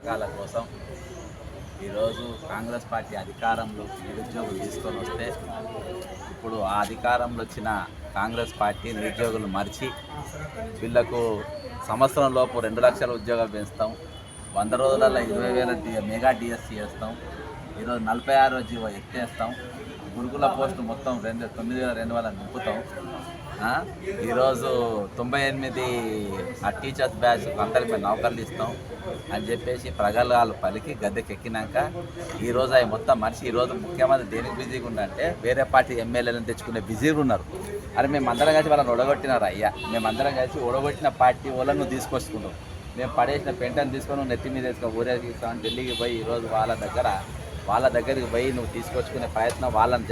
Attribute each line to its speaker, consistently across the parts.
Speaker 1: పథకాల కోసం ఈరోజు కాంగ్రెస్ పార్టీ అధికారంలోకి నిరుద్యోగులు తీసుకొని వస్తే ఇప్పుడు ఆ అధికారంలో వచ్చిన కాంగ్రెస్ పార్టీ నిరుద్యోగులు మర్చి వీళ్లకు సంవత్సరం లోపు 2 లక్షల ఉద్యోగాలు పెంచుతాం, 100 రోజులలో 20,000 మెగా డిఎస్సీ చేస్తాం, ఈరోజు 46వ జీవో ఎత్తేస్తాం, గురుకుల పోస్టు మొత్తం 9,200 నింపుతాం, ఈరోజు 98 ఆ టీచర్స్ బ్యాచ్ అందరికీ నౌకర్లు ఇస్తాం అని చెప్పేసి ప్రగల్భాలు పలికి గద్దెకెక్కినాక ఈరోజు అవి మొత్తం మనిషి ఈరోజు ముఖ్యమంత్రి దేనికి బిజీగా ఉందంటే వేరే పార్టీ ఎమ్మెల్యేలను తెచ్చుకునే బిజీగా ఉన్నారు. అరే మేమందరం కలిసి వాళ్ళని ఓడగొట్టినారు అయ్యా, మేమందరం కలిసి ఓడగొట్టిన పార్టీ వాళ్ళని నువ్వు తీసుకొచ్చుకుంటావు, మేము పడేసిన పెంటను తీసుకొని నెత్తి మీద వేసుకొని ఊరేగిస్తామని ఢిల్లీకి పోయి ఈరోజు వాళ్ళ దగ్గరికి పోయి నువ్వు తీసుకొచ్చుకునే ప్రయత్నం, వాళ్ళని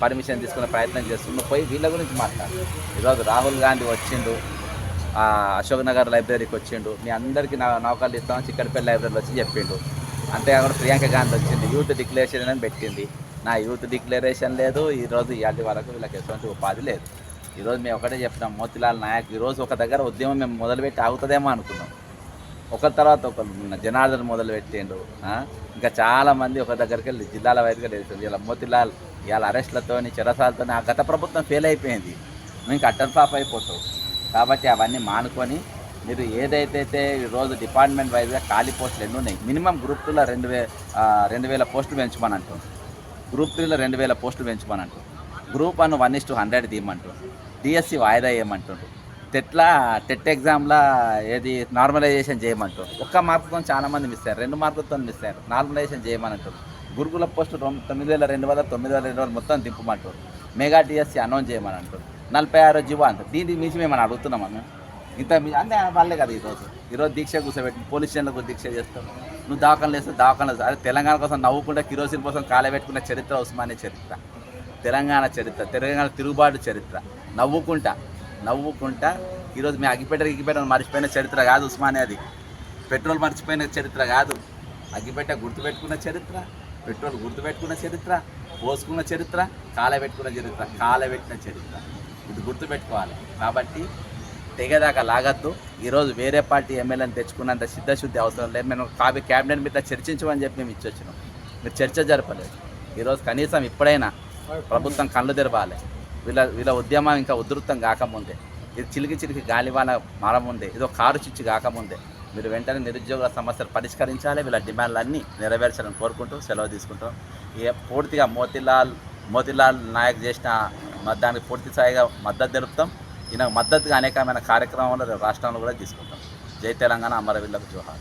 Speaker 1: పర్మిషన్ తీసుకునే ప్రయత్నం చేస్తున్నావు. పోయి వీళ్ళ గురించి మాట్లాడు. ఈరోజు రాహుల్ గాంధీ వచ్చిండు, అశోక్ నగర్ లైబ్రరీకి వచ్చిండు, మీ అందరికీ నౌకర్లు ఇస్తామని చిక్కడపల్లి లైబ్రరీలో వచ్చి చెప్పిండు. అంతేకాకుండా ప్రియాంక గాంధీ వచ్చింది, యూత్ డిక్లరేషన్ అని పెట్టింది. నా యూత్ డిక్లరేషన్ లేదు, ఈరోజు ఇవాళ వరకు వీళ్ళకి ఎటువంటి ఉపాధి లేదు. ఈరోజు మేము ఒకటే చెప్తున్నాం, మోతీలాల్ నాయక్ ఈరోజు ఒక దగ్గర ఉద్యమం మేము మొదలుపెట్టి ఆగుతుందేమో అనుకున్నాం. ఒకరి తర్వాత ఒకరు జనార్దన్ మొదలుపెట్టిండు, ఇంకా చాలామంది ఒక దగ్గరికి వెళ్ళి జిల్లాల వైపుగా వెళ్తుంది. ఇలా మోతీలాల్ ఇవాళ అరెస్టులతో చెరసాలతో ఆ గత ప్రభుత్వం ఫెయిల్ అయిపోయింది, ఇంకా అటర్ ఫ్లాప్ అయిపోతావు. కాబట్టి అవన్నీ మానుకొని మీరు ఏదైతే ఈరోజు డిపార్ట్మెంట్ వైజ్గా ఖాళీ పోస్టులు ఎన్ని ఉన్నాయి, మినిమం గ్రూప్ 2లో 2,000 పోస్టులు పెంచమని అంటాం, గ్రూప్ 3లో 2,000 పోస్టులు పెంచమని అంటాం, గ్రూప్ 1 1:100 తీయమంటారు, డిఎస్సి వాయిదా వేయమంటుండ్రు, టెట్ ఎగ్జామ్లో ఏది నార్మలైజేషన్ చేయమంటారు. ఒక్క మార్కుతో చాలామంది మిస్ అయ్యారు, 2 మార్కులతో మిస్ అయ్యారు, నార్మలైజేషన్ చేయమనంటారు. గురుకుల పోస్టు 9,200 9,200 మొత్తం దింపమంటారు. మెగా డిఎస్సి అనౌన్స్ చేయమని అంటారు. 46వ జీవో అంటారు. దీనికి మించి మేము అడుగుతున్నాం అన్న, ఇంత అంటే వాళ్ళే కదా ఈరోజు దీక్ష కూర్చోబెట్టి పోలీస్ స్టేషన్లకు దీక్ష చేస్తాం. నువ్వు దవాఖానలు వేస్తే దవాఖానలు, అదే తెలంగాణ కోసం నవ్వుకుంటే కిరోసిన్ కోసం కాలబెట్టుకున్న చరిత్ర ఉస్మానియా చరిత్ర, తెలంగాణ చరిత్ర, తెలంగాణ తిరుగుబాటు చరిత్ర. నవ్వుకుంటా ఈరోజు మేము అగ్గిపెట్ట మర్చిపోయిన చరిత్ర కాదు ఉస్మానియాది, పెట్రోల్ మర్చిపోయిన చరిత్ర కాదు, అగ్గిపెట్ట గుర్తుపెట్టుకున్న చరిత్ర, పెట్రోల్ గుర్తుపెట్టుకున్న చరిత్ర, పోసుకున్న చరిత్ర, కాలబెట్టిన చరిత్ర. ఇది గుర్తుపెట్టుకోవాలి. కాబట్టి తెగదాకా లాగద్దు. ఈరోజు వేరే పార్టీ ఎమ్మెల్యేని తెచ్చుకున్నంత సిద్ధశుద్ధి అవసరం లేదు. మేము క్యాబినెట్ మీద చర్చించమని చెప్పి మేము ఇచ్చొచ్చినాం, మీరు చర్చ జరపలేదు. ఈరోజు కనీసం ఇప్పుడైనా ప్రభుత్వం కళ్ళు తెరవాలి. వీళ్ళ ఉద్యమం ఇంకా ఉధృతం కాకముందే, ఇది చిలికి గాలివాన మారముందే, ఇదో కారు చిచ్చు కాకముందే మీరు వెంటనే నిరుద్యోగుల సమస్యలు పరిష్కరించాలి, వీళ్ళ డిమాండ్లన్నీ నెరవేర్చాలని కోరుకుంటూ సెలవు తీసుకుంటాం. పూర్తిగా మోతీలాల్ నాయక్ చేసిన దానికి పూర్తి స్థాయిగా మద్దతు తెలుపుతాం. ఈయన మద్దతుగా అనేకమైన కార్యక్రమాలు రాష్ట్రంలో కూడా తీసుకుంటాం. జై తెలంగాణ, అమరవీరులకు జోహార్.